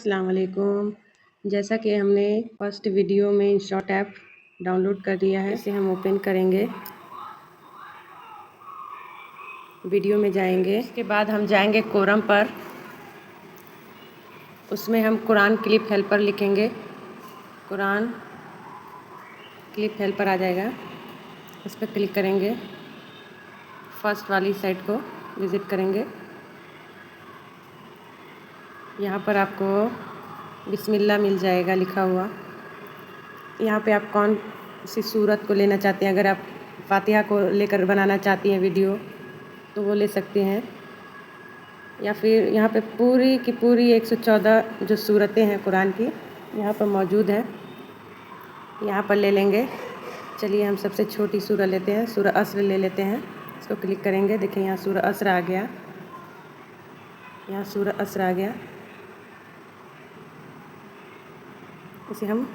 अस्सलाम वालेकुम। जैसा कि हमने फर्स्ट वीडियो में InShot ऐप डाउनलोड कर दिया है, इसे हम ओपन करेंगे। वीडियो में जाएंगे, इसके बाद हम जाएंगे कोरम पर। उसमें हम कुरान क्लिप हेल्पर लिखेंगे। कुरान क्लिप हेल्पर आ जाएगा, इस पर क्लिक करेंगे। फर्स्ट वाली साइट को विज़िट करेंगे। यहाँ पर आपको बिस्मिल्लाह मिल जाएगा लिखा हुआ। यहाँ पे आप कौन सी सूरत को लेना चाहते हैं। अगर आप फातिहा को लेकर बनाना चाहती हैं वीडियो तो वो ले सकते हैं, या फिर यहाँ पे पूरी की पूरी 114 जो सूरतें हैं कुरान की यहाँ पर मौजूद है, यहाँ पर ले लेंगे। चलिए हम सबसे छोटी सूरह लेते हैं, सूरह अस्र ले लेते हैं। इसको क्लिक करेंगे। देखिए यहाँ सूरह अस्र आ गया, यहाँ सूरह अस्र आ गया। इसे हम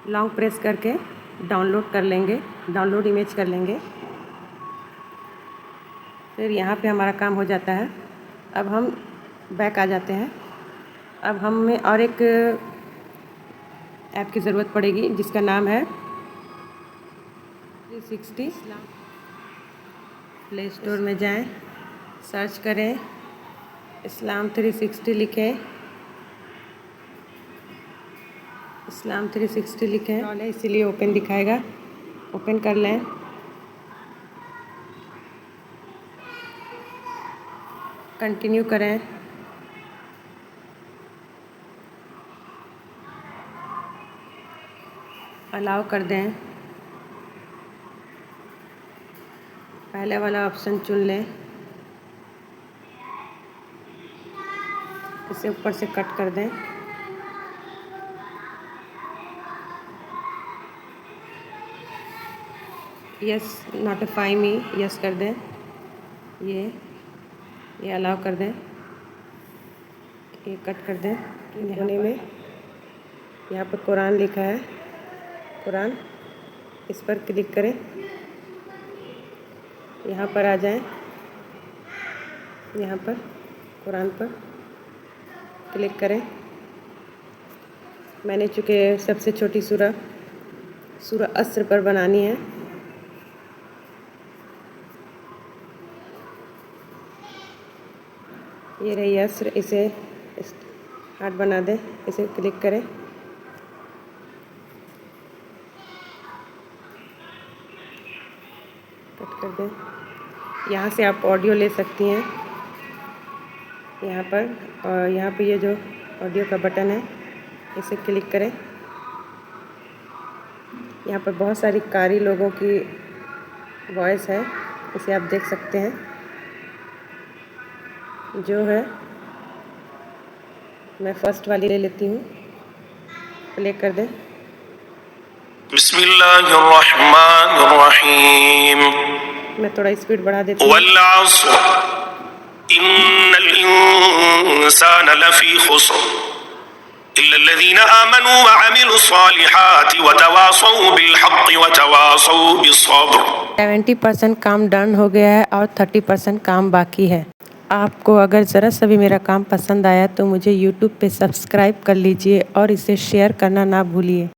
लॉन्ग प्रेस करके डाउनलोड कर लेंगे, डाउनलोड इमेज कर लेंगे। फिर यहाँ पे हमारा काम हो जाता है। अब हम बैक आ जाते हैं। अब हमें और एक ऐप की ज़रूरत पड़ेगी जिसका नाम है 360। प्ले स्टोर में जाएं, सर्च करें, इस्लाम 360 लिखें, इस्लाम 360 लिखें, इसीलिए ओपन दिखाएगा। ओपन कर लें। कंटिन्यू करें। अलाउ कर दें। पहले वाला ऑप्शन चुन लें, इसे ऊपर से कट कर दें। यस नोटिफाई मी, यस कर दें। ये अलाउ कर दें, ये कट कर दें। होने में यहाँ पर कुरान लिखा है, कुरान, इस पर क्लिक करें। यहाँ पर आ जाएं, यहाँ पर कुरान पर क्लिक करें। मैंने चूँकि सबसे छोटी सूरह अस्र पर बनानी है, ये रही अस्र। इसे हार्ड बना दें, इसे क्लिक करें। कट कर दें। यहाँ से आप ऑडियो ले सकती हैं, यहाँ पर, और यहाँ पे ये जो ऑडियो का बटन है इसे क्लिक करें। यहाँ पर बहुत सारी कारी लोगों की वॉइस है, इसे आप देख सकते हैं। जो है मैं फर्स्ट वाली ले लेती हूँ, प्ले कर दें। बिस्मिल्लाहिर्रहमानिर्रहीम। मैं थोड़ा स्पीड बढ़ा देती हूँ। वल अस्र इन्नल इंसान लफी खुस्र इल्लल्लज़ीना आमनू व अमिलुस्सालिहाति व तवासौ बिल हक़्क़ि व तवासौ बिस्सब्र। 70% काम डन हो गया है और 30% काम बाकी है। आपको अगर ज़रा सा भी मेरा काम पसंद आया तो मुझे YouTube पे सब्सक्राइब कर लीजिए और इसे शेयर करना ना भूलिए।